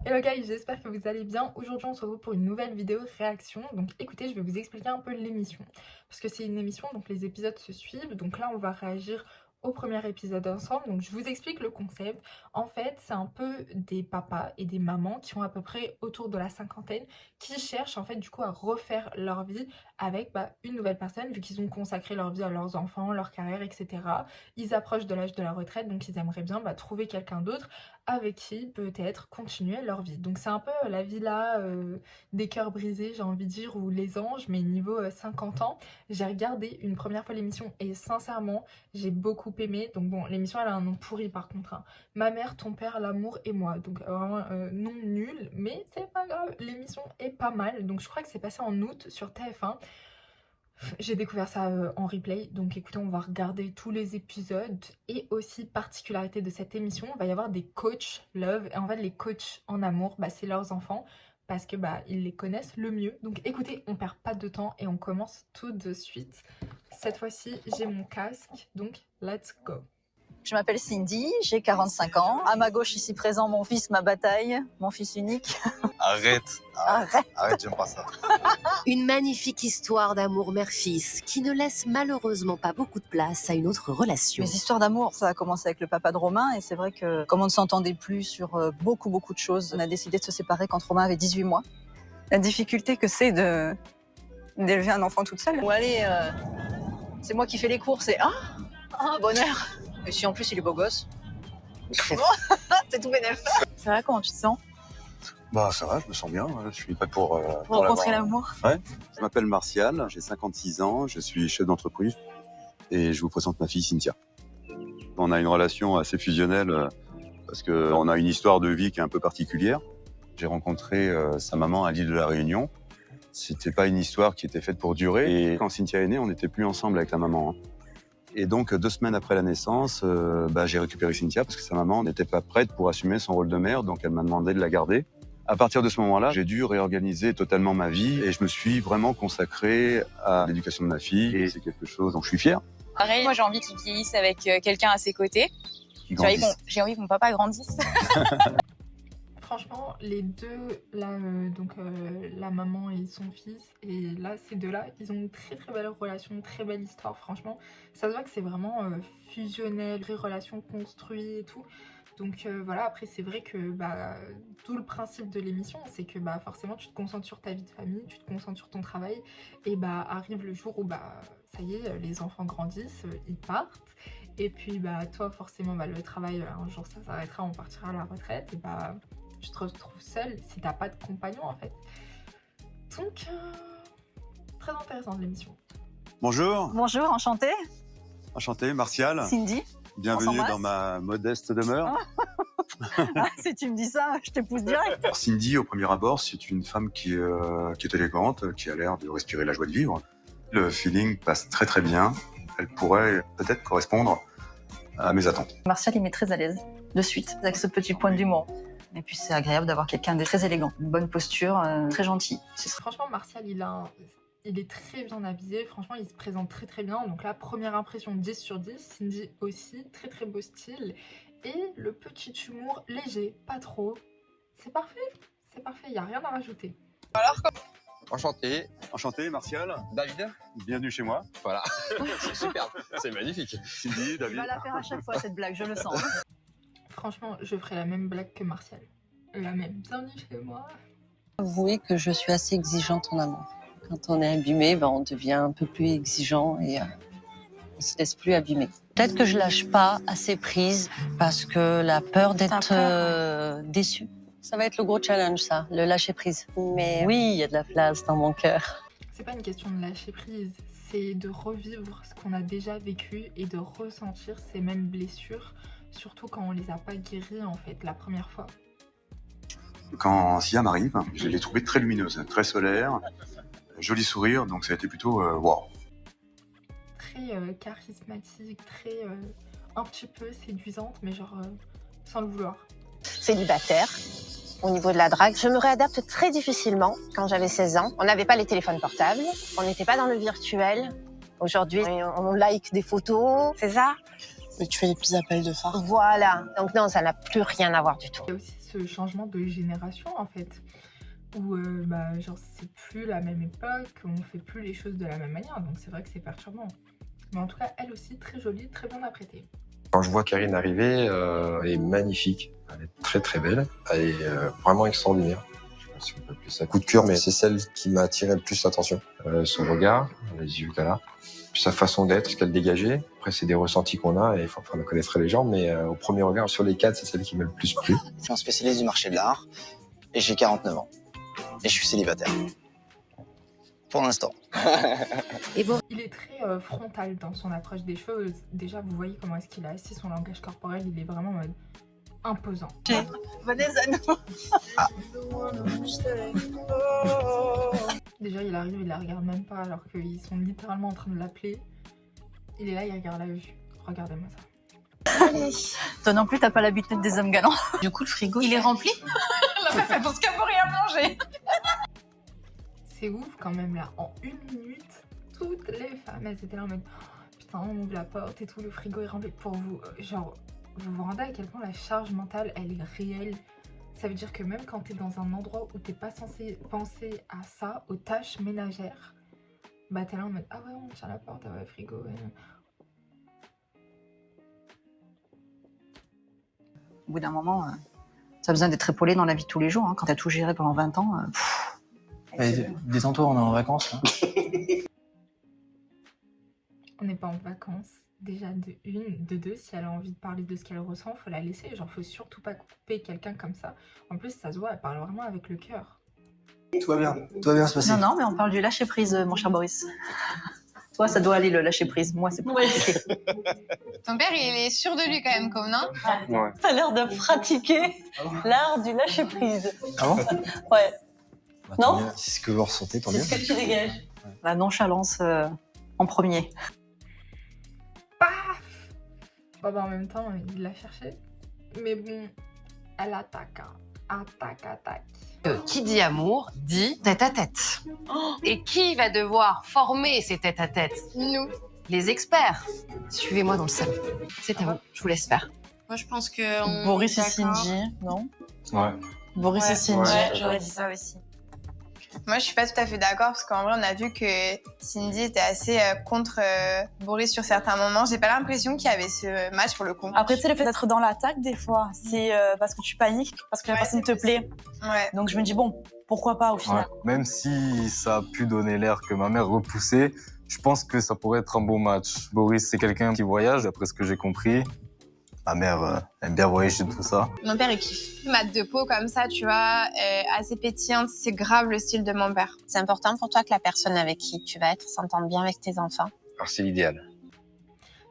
Hello guys, j'espère que vous allez bien. Aujourd'hui on se retrouve pour une nouvelle vidéo réaction. Donc écoutez, je vais vous expliquer un peu l'émission. Parce que c'est une émission, donc les épisodes se suivent. Donc là on va réagir au premier épisode ensemble. Donc je vous explique le concept. En fait, c'est un peu des papas et des mamans qui ont à peu près autour de la cinquantaine, qui cherchent en fait du coup à refaire leur vie avec une nouvelle personne, vu qu'ils ont consacré leur vie à leurs enfants, leur carrière, etc. Ils approchent de l'âge de la retraite, donc ils aimeraient bien trouver quelqu'un d'autre avec qui peut-être continuer leur vie. Donc c'est un peu la villa des cœurs brisés, j'ai envie de dire, ou les anges, mais niveau 50 ans. J'ai regardé une première fois l'émission et sincèrement, j'ai beaucoup aimé. Donc bon, l'émission elle a un nom pourri par contre, hein. Ma mère, ton père, l'amour et moi. Donc vraiment non nul, mais c'est pas grave, l'émission est pas mal. Donc je crois que c'est passé en août sur TF1. J'ai découvert ça en replay, donc écoutez, on va regarder tous les épisodes. Et aussi, particularité de cette émission, il va y avoir des coachs love. Et en fait, les coachs en amour, c'est leurs enfants, parce que ils les connaissent le mieux. Donc écoutez, on perd pas de temps et on commence tout de suite. Cette fois-ci, j'ai mon casque, donc let's go. Je m'appelle Cindy, j'ai 45 ans. À ma gauche, ici présent, mon fils, ma bataille, mon fils unique. Arrête, j'aime pas ça. Une magnifique histoire d'amour mère-fils qui ne laisse malheureusement pas beaucoup de place à une autre relation. Mes histoires d'amour, ça a commencé avec le papa de Romain et c'est vrai que comme on ne s'entendait plus sur beaucoup de choses, on a décidé de se séparer quand Romain avait 18 mois. La difficulté que c'est d'élever un enfant toute seule. Bon allez, c'est moi qui fais les courses et bonheur. Et si en plus il est beau gosse, c'est tout bénef. Ça va, comment tu te sens? Bah ça va, je me sens bien, je suis prêt pour Rencontrer l'amour. Ouais. Je m'appelle Martial, j'ai 56 ans, je suis chef d'entreprise et je vous présente ma fille Cynthia. On a une relation assez fusionnelle parce qu'on a une histoire de vie qui est un peu particulière. J'ai rencontré sa maman à l'île de la Réunion. C'était pas une histoire qui était faite pour durer et quand Cynthia est née, on n'était plus ensemble avec la maman. Et donc 2 semaines après la naissance, j'ai récupéré Cynthia parce que sa maman n'était pas prête pour assumer son rôle de mère, donc elle m'a demandé de la garder. À partir de ce moment-là, j'ai dû réorganiser totalement ma vie et je me suis vraiment consacré à l'éducation de ma fille et c'est quelque chose dont je suis fier. Pareil, moi j'ai envie qu'il vieillisse avec quelqu'un à ses côtés. J'ai envie que mon papa grandisse. Franchement, les deux, là, la maman et son fils, et là, ces deux-là, ils ont une très très belle relation, une très belle histoire, franchement. Ça se voit que c'est vraiment fusionnel, vraie relation construite et tout. Donc voilà, après c'est vrai que tout le principe de l'émission, c'est que forcément tu te concentres sur ta vie de famille, tu te concentres sur ton travail, et arrive le jour où ça y est, les enfants grandissent, ils partent. Et puis toi forcément le travail, un jour ça s'arrêtera, on partira à la retraite, et tu te retrouves seule si t'as pas de compagnon en fait. Donc, très intéressante l'émission. Bonjour. Bonjour, enchantée. Enchanté, Martial. Cindy. Bienvenue dans ma modeste demeure. Si tu me dis ça, je t'épouse direct. Alors, Cindy, au premier abord, c'est une femme qui est élégante, qui a l'air de respirer la joie de vivre. Le feeling passe très très bien. Elle pourrait peut-être correspondre à mes attentes. Martial, il m'est très à l'aise, de suite, avec ce petit point d'humour. Et puis c'est agréable d'avoir quelqu'un de très élégant, une bonne posture, très gentil. Franchement, Martial, il est très bien habillé, franchement, il se présente très très bien. Donc là, première impression, 10 sur 10. Cindy aussi, très très beau style. Et le petit humour léger, pas trop. C'est parfait, il n'y a rien à rajouter. Alors, enchanté. Enchanté, Martial. David. Bienvenue chez moi. Voilà, c'est superbe, c'est magnifique. Cindy, Il David. va la faire à chaque fois cette blague, je le sens. Franchement, je ferai la même blague que Martial. La même, bienvenue chez moi. Avouer que je suis assez exigeante en amour. Quand on est abîmé, on devient un peu plus exigeant et on se laisse plus abîmer. Peut-être que je lâche pas assez prise parce que la peur d'être déçue. Ça va être le gros challenge, ça, le lâcher prise. Mais oui, il y a de la place dans mon cœur. C'est pas une question de lâcher prise, c'est de revivre ce qu'on a déjà vécu et de ressentir ces mêmes blessures, surtout quand on les a pas guéries en fait la première fois. Quand Sia m'arrive, je l'ai trouvée très lumineuse, très solaire, joli sourire, donc ça a été plutôt wow. Très charismatique, très un petit peu séduisante, mais genre sans le vouloir. Célibataire. Au niveau de la drague, je me réadapte très difficilement. Quand j'avais 16 ans, on n'avait pas les téléphones portables, on n'était pas dans le virtuel. Aujourd'hui, on like des photos, c'est ça. Et tu fais des petits appels de phare. Voilà. Donc non, ça n'a plus rien à voir du tout. Il y a aussi ce changement de génération en fait, où genre c'est plus la même époque, on fait plus les choses de la même manière, donc c'est vrai que c'est perturbant. Mais en tout cas, elle aussi, très jolie, très bien apprêtée. Quand je vois Karine arriver, elle est magnifique. Elle est très très belle. Elle est vraiment extraordinaire. Je sais pas si on peut appeler ça coup de cœur, mais c'est celle qui m'a attiré le plus l'attention. Son regard, les yeux qu'elle a, puis sa façon d'être, ce qu'elle dégageait. Après, c'est des ressentis qu'on a et il faut la connaître les gens, mais au premier regard, sur les 4, c'est celle qui m'a le plus plu. Je suis un spécialiste du marché de l'art et j'ai 49 ans. Et je suis célibataire. Pour l'instant. Et bon, Il est très frontal dans son approche des choses. Déjà, vous voyez comment est-ce qu'il a assis, son langage corporel, il est vraiment en mode imposant. Vanessa, non. Déjà, il arrive, il la regarde même pas alors qu'ils sont littéralement en train de l'appeler. Il est là, il regarde la vue. Regardez-moi ça. Toi non plus, t'as pas l'habitude des hommes galants. Du coup, le frigo, Il est rempli. La meuf, elle pense qu'à pour rien manger. C'est ouf quand même là, en 1 minute, toutes les femmes, elles étaient là en mode oh, putain, on ouvre la porte et tout, le frigo est rempli pour vous. Genre, vous vous rendez à quel point la charge mentale, elle est réelle. Ça veut dire que même quand t'es dans un endroit où t'es pas censé penser à ça, aux tâches ménagères, bah t'es là en mode ah ouais, on tient la porte, ah ouais, frigo. Ouais. Au bout d'un moment, ça a besoin d'être épaulé dans la vie de tous les jours. Hein. Quand t'as tout géré pendant 20 ans, Détends-toi, on est en vacances. Hein. On n'est pas en vacances. Déjà de une, de deux, si elle a envie de parler de ce qu'elle ressent, faut la laisser. Genre, faut surtout pas couper quelqu'un comme ça. En plus, ça se voit, elle parle vraiment avec le cœur. Tout va bien se passer. Non, non, mais on parle du lâcher-prise, mon cher Boris. Toi, ça doit aller le lâcher-prise. Moi, c'est plus compliqué. Ton père, il est sûr de lui quand même, comme non? Ouais. T'as l'air de pratiquer l'art du lâcher-prise. Ah bon? Ouais. Bah, Non. bien. C'est ce que vous ressentez, tant C'est mieux. ce que tu dégages. La nonchalance en premier. Paf! Bon, bah, en même temps, il l'a cherché. Mais bon, elle attaque. Hein. Attaque. qui dit amour dit tête-à-tête. Et qui va devoir former ces tête-à-tête? Nous. Les experts. Suivez-moi dans le salon. C'est à vous, je vous laisse faire. Moi, je pense que. Boris et Cindy, non? Ouais. Boris et Cindy. Ouais, j'aurais dit ça aussi. Moi, je suis pas tout à fait d'accord parce qu'en vrai, on a vu que Cindy était assez contre Boris sur certains moments. J'ai pas l'impression qu'il y avait ce match pour le coup. Après, tu sais, le fait d'être dans l'attaque, des fois, c'est parce que tu paniques, parce que la personne te plaît. Ouais. Donc, je me dis, bon, pourquoi pas au final. Ouais. Même si ça a pu donner l'air que ma mère repoussait, je pense que ça pourrait être un beau match. Boris, c'est quelqu'un qui voyage, d'après ce que j'ai compris. Ma mère aime bien voyager, tout ça. Mon père, il kiffe. Mat de peau comme ça, tu vois, assez pétillante, c'est grave le style de mon père. C'est important pour toi que la personne avec qui tu vas être s'entende bien avec tes enfants. Alors c'est l'idéal.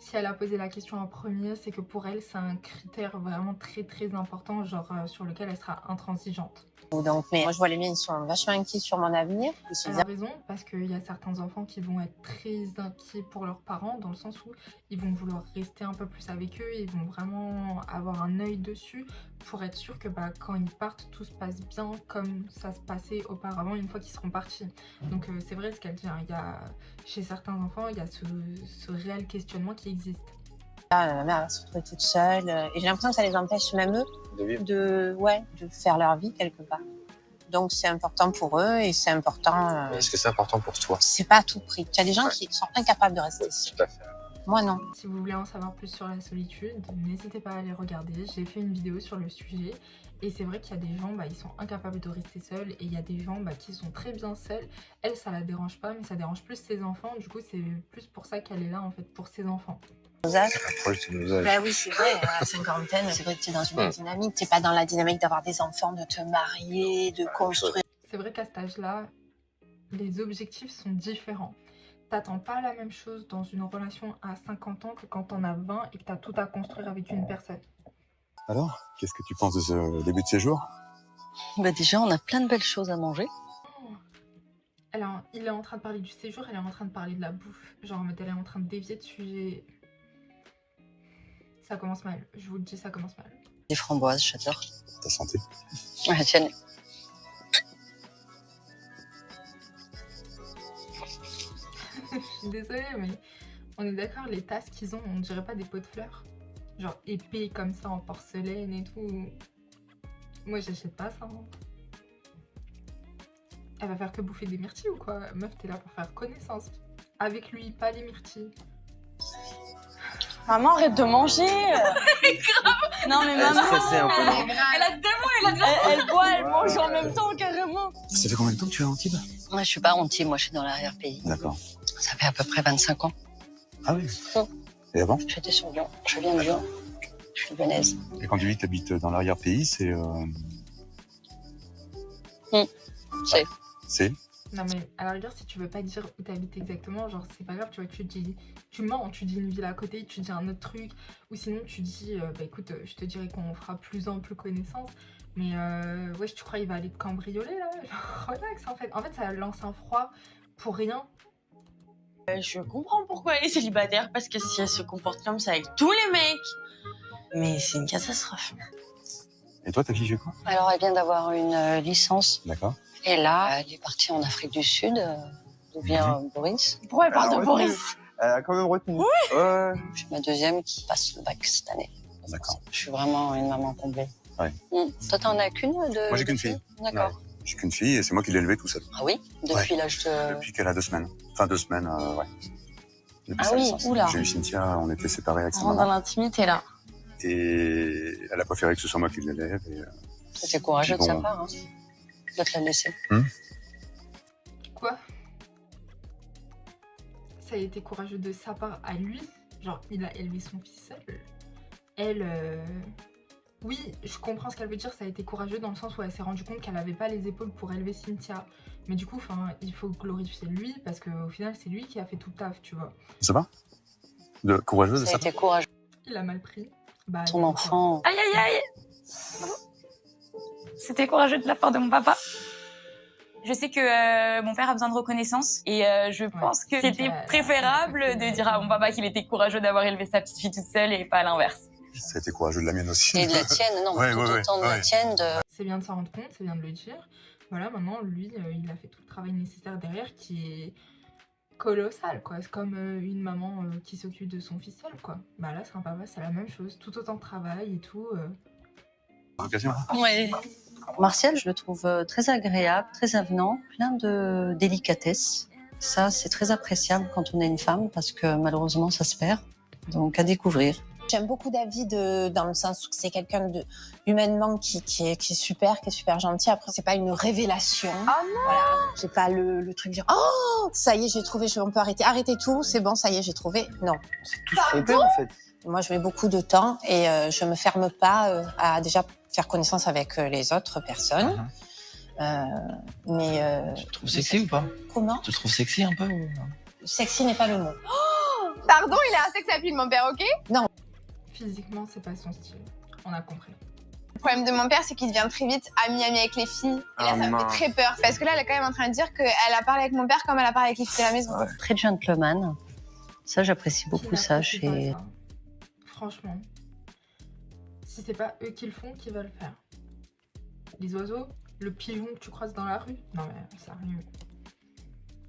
Si elle a posé la question en premier, c'est que pour elle, c'est un critère vraiment très très important, genre sur lequel elle sera intransigeante. Donc, mais moi, je vois les miens, ils sont vachement inquiets sur mon avenir. Elle a raison, parce qu'il y a certains enfants qui vont être très inquiets pour leurs parents, dans le sens où ils vont vouloir rester un peu plus avec eux, ils vont vraiment avoir un œil dessus pour être sûr que quand ils partent, tout se passe bien comme ça se passait auparavant une fois qu'ils seront partis. Donc c'est vrai ce qu'elle dit, hein, il y a, chez certains enfants, il y a ce réel questionnement qui existe. Ma mère va se retrouver toute seule et j'ai l'impression que ça les empêche même eux de faire leur vie quelque part. Donc c'est important pour eux et c'est important. Est-ce que c'est important pour toi? C'est pas à tout prix. Tu as des gens qui sont incapables de rester seuls. Tout à fait. Moi non. Si vous voulez en savoir plus sur la solitude, n'hésitez pas à aller regarder. J'ai fait une vidéo sur le sujet et c'est vrai qu'il y a des gens, ils sont incapables de rester seuls et il y a des gens qui sont très bien seuls. Elle, ça la dérange pas, mais ça dérange plus ses enfants. Du coup, c'est plus pour ça qu'elle est là en fait, pour ses enfants. Bah oui, c'est vrai, à la cinquantaine, c'est vrai que tu es dans une autre dynamique. Tu n'es pas dans la dynamique d'avoir des enfants, de te marier, de construire. C'est vrai qu'à cet âge-là, les objectifs sont différents. T'attends pas la même chose dans une relation à 50 ans que quand t'en as 20 et que t'as tout à construire avec une personne. Alors, qu'est-ce que tu penses de ce début de séjour? Déjà, on a plein de belles choses à manger. Il est en train de parler du séjour, elle est en train de parler de la bouffe. Genre, elle est en train de dévier de sujet. Ça commence mal, je vous le dis, ça commence mal. Des framboises, j'adore. Ta santé. Ouais, tiens. Je suis désolée, mais On est d'accord, les tasses qu'ils ont, on dirait pas des pots de fleurs? Genre épais comme ça en porcelaine et tout. Moi j'achète pas ça. Hein. Elle va faire que bouffer des myrtilles ou quoi? Meuf, t'es là pour faire connaissance. Avec lui, pas les myrtilles. Maman, arrête de manger. Non mais maman, Elle a tellement, elle boit, elle mange en même temps carrément. Ça fait combien de temps que tu es à Antibes? Moi, je suis pas à Antibes, moi, je suis dans l'arrière-pays. D'accord. Ça fait à peu près 25 ans. Ah oui. Mm. Et avant? J'étais sur Lyon. Je viens de Lyon. Je suis lyonnaise. Et quand tu dis que tu habites dans l'arrière-pays, c'est... C'est. C'est Non mais à la rigueur, si tu veux pas dire où t'habites exactement, genre c'est pas grave, tu vois, tu mens, tu dis une ville à côté, tu dis un autre truc, ou sinon tu dis, bah écoute, je te dirais qu'on fera plus ample connaissance, mais wesh, tu crois il va aller te cambrioler là? Genre, relax en fait. En fait, ça lance un froid pour rien. Je comprends pourquoi elle est célibataire, parce que si elle se comporte comme ça avec tous les mecs, mais c'est une catastrophe. Et toi, ta fille fait quoi? Alors, elle vient d'avoir une licence. D'accord. Et là, elle est partie en Afrique du Sud, d'où vient Boris. Pourquoi elle parle de Boris? Elle a quand même retenu. Oui. Ouais. Je suis ma deuxième qui passe le bac cette année. D'accord. Je suis vraiment une maman comblée. Ouais. Toi, t'en as qu'une de... Moi, j'ai qu'une fille. D'accord. Ouais. J'ai qu'une fille et c'est moi qui l'ai élevée tout seul. Ah oui? Depuis l'âge de... Depuis qu'elle a 2 semaines. Enfin, 2 semaines, ouais. Depuis Ah sa oui, naissance. oula. J'ai eu Cynthia, on était séparés avec sa On rentre dans maman. l'intimité là. Et elle a préféré que ce soit moi qui l'élève. C'était courageux de Puis sa bon, part, hein, de te la laisser. Quoi? Ça a été courageux de sa part à lui, genre il a élevé son fils seul. Elle, oui, je comprends ce qu'elle veut dire, ça a été courageux dans le sens où elle s'est rendue compte qu'elle avait pas les épaules pour élever Cynthia. Mais du coup, enfin, il faut glorifier lui parce qu'au final, c'est lui qui a fait tout le taf, tu vois. Ça va? De courageux de Ça a ça? été courageux. Il a mal pris. Bah, Ton enfant... Aïe aïe aïe. C'était courageux de la part de mon papa. Je sais que mon père a besoin de reconnaissance et je pense que c'était préférable de dire à mon papa qu'il était courageux d'avoir élevé sa petite fille toute seule et pas l'inverse. Ça a été courageux de la mienne aussi. Et de la tienne, non, Ouais, tout ouais, autant de ouais. la tienne. C'est bien de s'en rendre compte, c'est bien de le dire. Voilà, maintenant, lui, il a fait tout le travail nécessaire derrière qui est colossal, quoi. C'est comme une maman qui s'occupe de son fils seul, quoi. Bah là, c'est un papa, c'est la même chose. Tout autant de travail et tout. Ouais. Martial, je le trouve très agréable, très avenant, plein de délicatesse. Ça, c'est très appréciable quand on est une femme parce que malheureusement, ça se perd. Donc, à découvrir. J'aime beaucoup David dans le sens où c'est quelqu'un de humainement qui est super, qui est super gentil. Après, c'est pas une révélation. Oh non! Voilà, j'ai pas le truc de dire oh ça y est j'ai trouvé, on peut arrêter tout, c'est bon, ça y est j'ai trouvé. Non. C'est tout trompé en fait. Moi, je mets beaucoup de temps et je me ferme pas à déjà faire connaissance avec les autres personnes. Mais Tu te trouves sexy ou pas? Comment? Tu te trouves sexy un peu ou... Sexy n'est pas le mot. Pardon, il a un sex appeal, mon père, ok? Non. Physiquement, c'est pas son style. On a compris. Le problème de mon père, c'est qu'il devient très vite ami avec les filles. Et là, ça me fait très peur. Parce que là, elle est quand même en train de dire qu'elle a parlé avec mon père comme elle a parlé avec les filles de la maison. Très gentleman. Ça, j'apprécie beaucoup ça Qui chez... n'apprécie pas ça. Franchement. Si c'est pas eux qui le font, qui va le faire? Les oiseaux? Le pigeon que tu croises dans la rue? Non mais sérieux.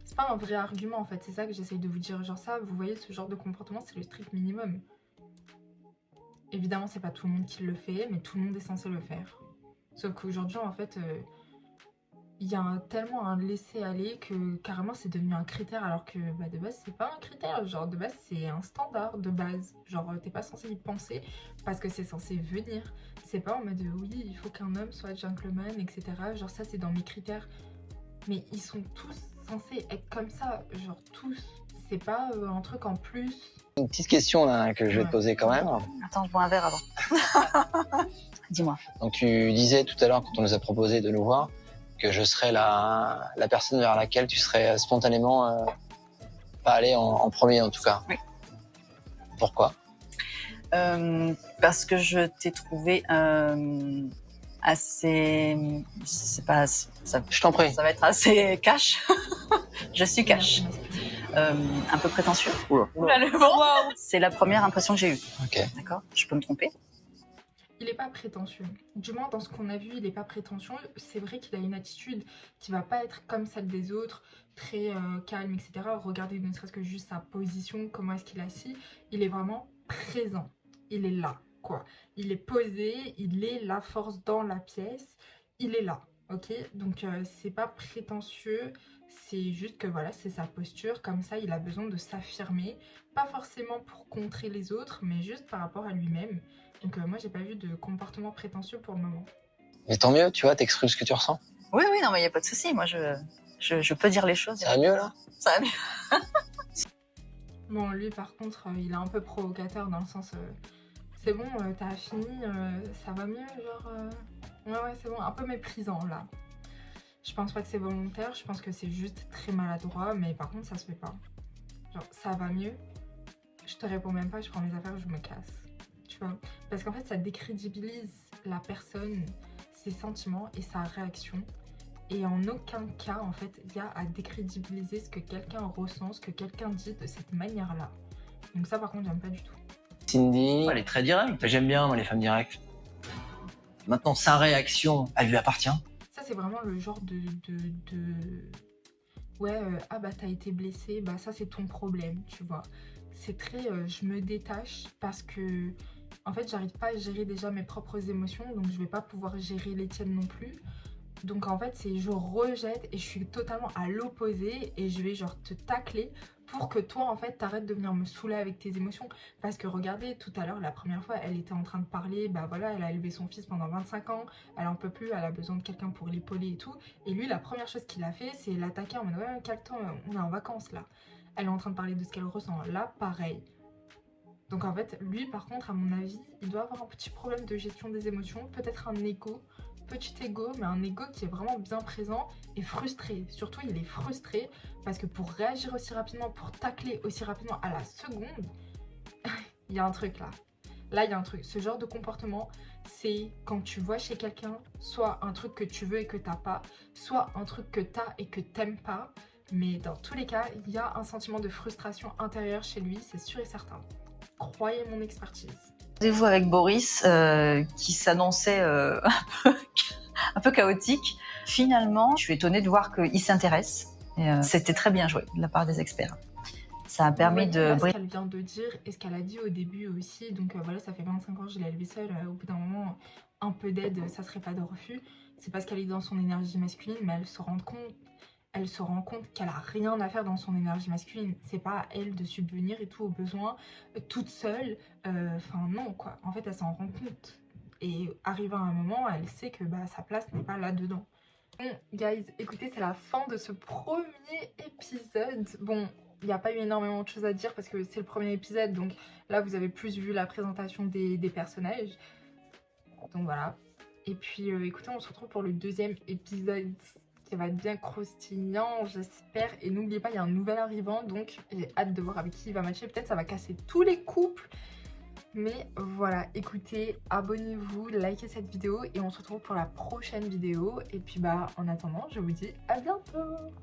C'est pas un vrai argument en fait, c'est ça que j'essaye de vous dire. Genre ça, vous voyez, ce genre de comportement, c'est le strict minimum. Évidemment, c'est pas tout le monde qui le fait, mais tout le monde est censé le faire. Sauf qu'aujourd'hui, en fait, il y a tellement un laisser-aller que carrément c'est devenu un critère, alors que bah, de base, c'est pas un critère. Genre, de base, c'est un standard de base. Genre, t'es pas censé y penser parce que c'est censé venir. C'est pas en mode oui, il faut qu'un homme soit gentleman, etc. Genre, ça, c'est dans mes critères. Mais ils sont tous censés être comme ça. Genre, tous. C'est pas un truc en plus. Une petite question là, que je vais te poser quand même. Attends, je bois un verre avant. Dis-moi. Donc tu disais tout à l'heure quand on nous a proposé de nous voir que je serais la personne vers laquelle tu serais spontanément pas allé en premier en tout cas. Oui. Pourquoi? Parce que je t'ai trouvé assez... C'est pas... Ça, je t'en prie. Ça va être assez cash. Je suis cash. Un peu prétentieux. Oula, le wow. C'est la première impression que j'ai eue. Ok. D'accord? Je peux me tromper? il n'est pas prétentieux. Du moins, dans ce qu'on a vu, il n'est pas prétentieux. C'est vrai qu'il a une attitude qui va pas être comme celle des autres, très calme, etc. Regardez ne serait-ce que juste sa position, comment est-ce qu'il est assis. Il est vraiment présent. Il est là, quoi. Il est posé, il est la force dans la pièce. Il est là, ok? Donc, c'est pas prétentieux. C'est juste que voilà, c'est sa posture. Comme ça, il a besoin de s'affirmer. Pas forcément pour contrer les autres, mais juste par rapport à lui-même. Donc moi, j'ai pas vu de comportement prétentieux pour le moment. Mais tant mieux, tu vois, t'exprimes ce que tu ressens. Oui, oui, non, mais il n'y a pas de souci. Moi, je peux dire les choses. Ça va mieux, là? Ça va mieux. Bon, lui, par contre, il est un peu provocateur dans le sens... c'est bon, t'as fini, ça va mieux, genre... Ouais, c'est bon, un peu méprisant, là. Je pense pas que c'est volontaire, je pense que c'est juste très maladroit, mais par contre, ça se fait pas. Genre, ça va mieux. Je te réponds même pas, je prends mes affaires, je me casse. Tu vois? Parce qu'en fait, ça décrédibilise la personne, ses sentiments et sa réaction. Et en aucun cas, en fait, il y a à décrédibiliser ce que quelqu'un ressent, ce que quelqu'un dit de cette manière-là. Donc ça, par contre, j'aime pas du tout. Cindy, elle est très directe. J'aime bien, moi, les femmes directes. Maintenant, sa réaction, elle lui appartient. Ça, c'est vraiment le genre ouais, ah bah t'as été blessé, bah ça c'est ton problème, tu vois. C'est très, je me détache parce que, en fait, j'arrive pas à gérer déjà mes propres émotions, donc je vais pas pouvoir gérer les tiennes non plus. Donc en fait, c'est je rejette et je suis totalement à l'opposé et je vais genre te tacler pour que toi, en fait, t'arrêtes de venir me saouler avec tes émotions. Parce que regardez, tout à l'heure, la première fois, elle était en train de parler, bah voilà, elle a élevé son fils pendant 25 ans, elle en peut plus, elle a besoin de quelqu'un pour l'épauler et tout. Et lui, la première chose qu'il a fait, c'est l'attaquer en mode, ouais, calme-toi, on est en vacances là. Elle est en train de parler de ce qu'elle ressent. Là, pareil. Donc en fait, lui, par contre, à mon avis, il doit avoir un petit problème de gestion des émotions, peut-être un ego. Petit ego, mais un ego qui est vraiment bien présent et frustré. Surtout, il est frustré parce que pour réagir aussi rapidement, pour tacler aussi rapidement à la seconde, il y a un truc là. Là, il y a un truc. Ce genre de comportement, c'est quand tu vois chez quelqu'un soit un truc que tu veux et que t'as pas, soit un truc que t'as et que t'aimes pas. Mais dans tous les cas, il y a un sentiment de frustration intérieure chez lui, c'est sûr et certain. Croyez mon expertise. Rendez-vous avec Boris qui s'annonçait un peu chaotique. Finalement, je suis étonnée de voir qu'il s'intéresse. C'était très bien joué de la part des experts. Ça a permis de... Ce qu'elle vient de dire et ce qu'elle a dit au début aussi, donc voilà, ça fait 25 ans que je l'ai élevée seule, au bout d'un moment, un peu d'aide, ça serait pas de refus. C'est parce qu'elle est dans son énergie masculine, mais elle se rend compte qu'elle a rien à faire dans son énergie masculine. C'est pas à elle de subvenir et tout aux besoins toute seule. Enfin non quoi. En fait, elle s'en rend compte. Et arrivant à un moment, elle sait que bah, sa place n'est pas là-dedans. Bon, guys, écoutez, c'est la fin de ce premier épisode. Bon, il n'y a pas eu énormément de choses à dire parce que c'est le premier épisode. Donc là, vous avez plus vu la présentation des personnages. Donc voilà. Et puis, écoutez, on se retrouve pour le deuxième épisode. Ça va être bien croustillant, j'espère. Et n'oubliez pas, il y a un nouvel arrivant, donc j'ai hâte de voir avec qui il va matcher. Peut-être ça va casser tous les couples. Mais voilà, écoutez, abonnez-vous, likez cette vidéo et on se retrouve pour la prochaine vidéo. Et puis bah, en attendant, je vous dis à bientôt.